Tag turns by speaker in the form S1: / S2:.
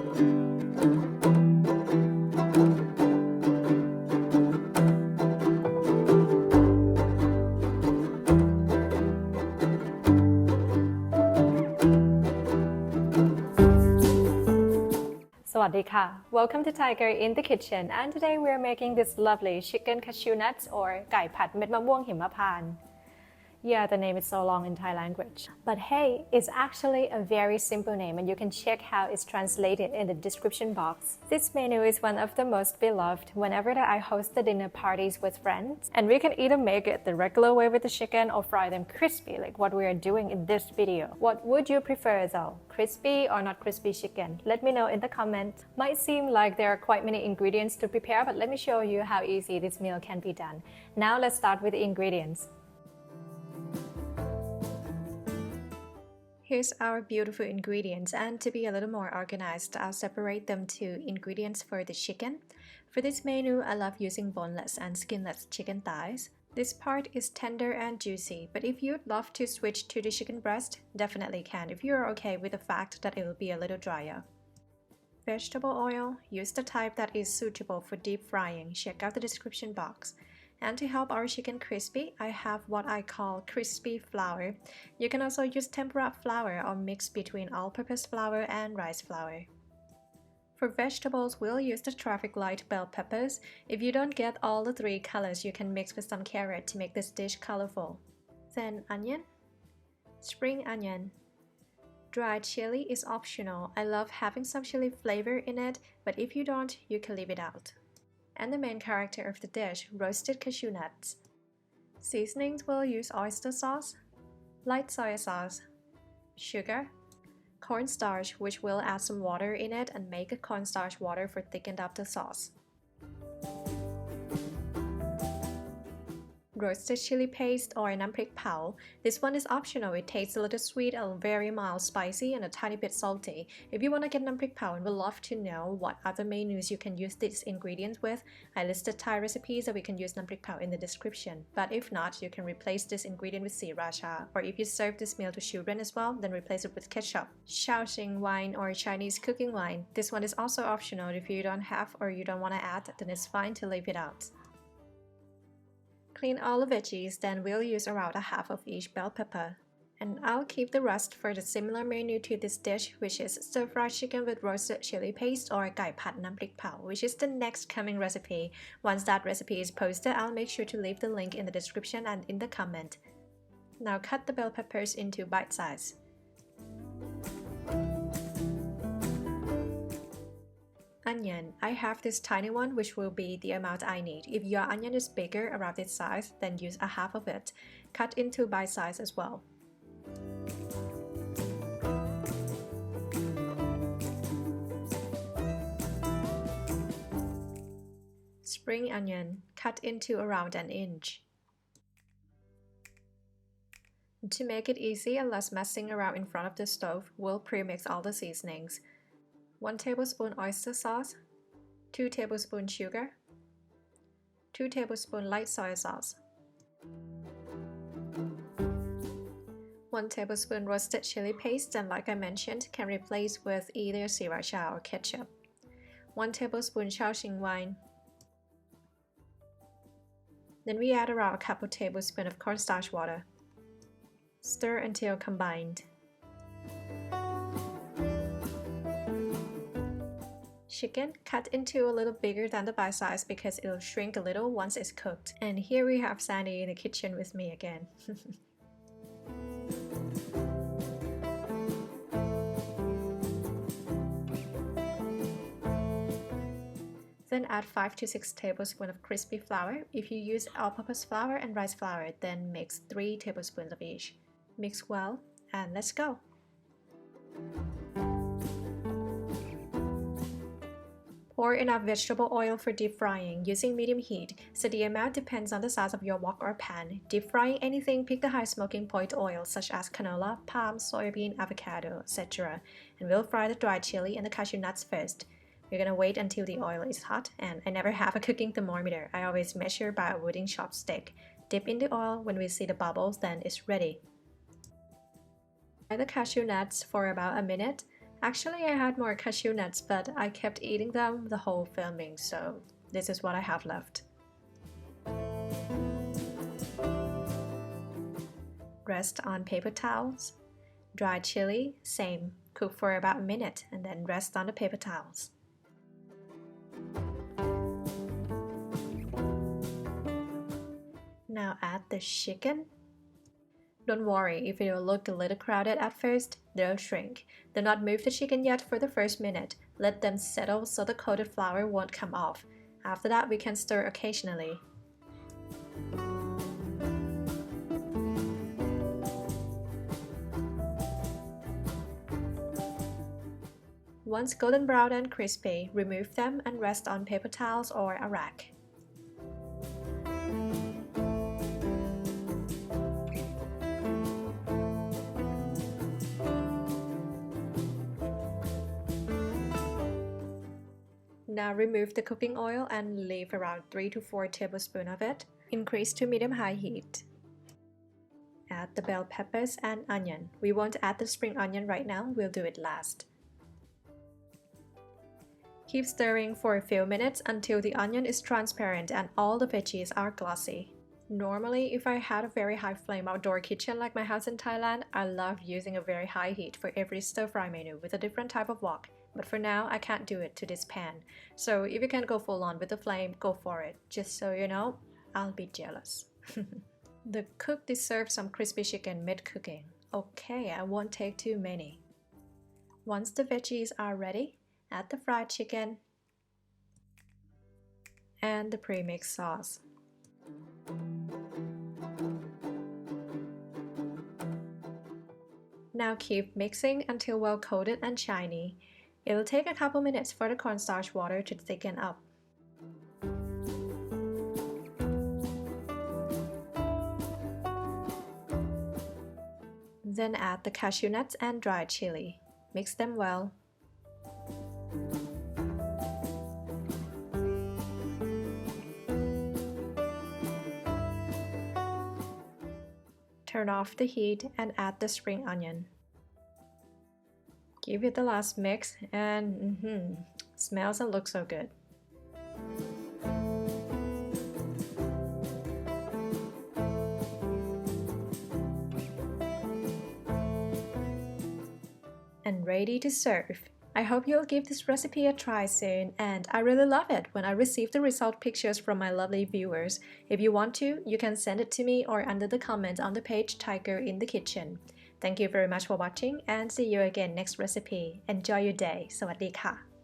S1: Sawadika. Welcome to Tiger in the Kitchen, and today we are making this lovely chicken cashew nuts or ไก่ผัดเม็ดมะม่วงหิมพานต์ Yeah, the name is so long in Thai language. But hey, it's actually a very simple name and you can check how it's translated in the description box. This menu is one of the most beloved whenever that I host the dinner parties with friends. And we can either make it the regular way with the chicken or fry them crispy like what we are doing in this video. What would you prefer though? Crispy or not crispy chicken? Let me know in the comments. Might seem like there are quite many ingredients to prepare, but let me show you how easy this meal can be done. Now let's start with the ingredients. Here's our beautiful ingredients, and to be a little more organized, I'll separate them to ingredients for the chicken. For this menu, I love using boneless and skinless chicken thighs. This part is tender and juicy, but if you'd love to switch to the chicken breast, definitely can if you're okay with the fact that it will be a little drier. Vegetable oil, use the type that is suitable for deep frying. Check out the description box. And to help our chicken crispy, I have what I call crispy flour. You can also use tempura flour or mix between all-purpose flour and rice flour. For vegetables, we'll use the traffic light bell peppers. If you don't get all the three colors, you can mix with some carrot to make this dish colorful. Then onion, spring onion. Dried chili is optional. I love having some chili flavor in it, but if you don't, you can leave it out. And the main character of the dish, roasted cashew nuts. Seasonings will use oyster sauce, light soy sauce, sugar, cornstarch, which will add some water in it and make a cornstarch water for thickened up the sauce. Roasted chili paste or nam prik pao. This one is optional. It tastes a little sweet and very mild spicy and a tiny bit salty. If you want to get nam prik pao and would love to know what other menus you can use these ingredients with, I listed Thai recipes that we can use nam prik pao in the description. But if not, you can replace this ingredient with sriracha. Or if you serve this meal to children as well, then replace it with ketchup. Shaoxing wine or Chinese cooking wine. This one is also optional. If you don't have or you don't want to add, then it's fine to leave it out. Clean all the veggies, then we'll use around a half of each bell pepper. And I'll keep the rest for the similar menu to this dish, which is stir-fried chicken with roasted chili paste or ไก่ผัดน้ำพริกเผา, which is the next coming recipe. Once that recipe is posted, I'll make sure to leave the link in the description and in the comment. Now cut the bell peppers into bite size. Onion. I have this tiny one which will be the amount I need. If your onion is bigger around this size, then use a half of it. Cut into bite size as well. Spring onion. Cut into around an inch. To make it easy and less messing around in front of the stove, we'll pre-mix all the seasonings. 1 tablespoon oyster sauce, 2 tablespoons sugar, 2 tablespoons light soy sauce, 1 tablespoon roasted chili paste, and like I mentioned, can replace with either sriracha or ketchup, 1 tablespoon Shaoxing wine. Then we add around a couple tablespoons of cornstarch water. Stir until combined. Chicken, cut into a little bigger than the bite size because it'll shrink a little once it's cooked. And here we have Sandy in the kitchen with me again. Then add 5 to 6 tablespoons of crispy flour. If you use all-purpose flour and rice flour, then mix 3 tablespoons of each. Mix well, and let's go. Pour enough vegetable oil for deep frying using medium heat, so the amount depends on the size of your wok or pan. Deep frying anything, pick the high smoking point oil such as canola, palm, soybean, avocado, etc. And we'll fry the dried chili and the cashew nuts first. We're gonna wait until the oil is hot, and I never have a cooking thermometer. I always measure by a wooden chopstick. Dip in the oil. When we see the bubbles, then it's ready. Fry the cashew nuts for about a minute. Actually, I had more cashew nuts, but I kept eating them the whole filming, so this is what I have left. Rest on paper towels. Dried chili, same. Cook for about a minute and then rest on the paper towels. Now add the chicken. Don't worry if it will look a little crowded at first, they'll shrink. Do not move the chicken yet for the first minute. Let them settle so the coated flour won't come off. After that, we can stir occasionally. Once golden brown and crispy, remove them and rest on paper towels or a rack. Now remove the cooking oil and leave around 3 to 4 tablespoons of it. Increase to medium-high heat. Add the bell peppers and onion. We won't add the spring onion right now, we'll do it last. Keep stirring for a few minutes until the onion is transparent and all the veggies are glossy. Normally, if I had a very high flame outdoor kitchen like my house in Thailand, I love using a very high heat for every stir-fry menu with a different type of wok. But for now, I can't do it to this pan. So if you can go full on with the flame, go for it. Just so you know, I'll be jealous. The cook deserves some crispy chicken mid-cooking. Okay, I won't take too many. Once the veggies are ready, add the fried chicken and the pre-mixed sauce. Now keep mixing until well coated and shiny. It'll take a couple minutes for the cornstarch water to thicken up. Then add the cashew nuts and dried chili. Mix them well. Turn off the heat and add the spring onion. Give it the last mix and smells and looks so good. And ready to serve. I hope you'll give this recipe a try soon, and I really love it when I receive the result pictures from my lovely viewers. If you want to, you can send it to me or under the comment on the page Tiger in the Kitchen. Thank you very much for watching and see you again next recipe. Enjoy your day. สวัสดีค่ะ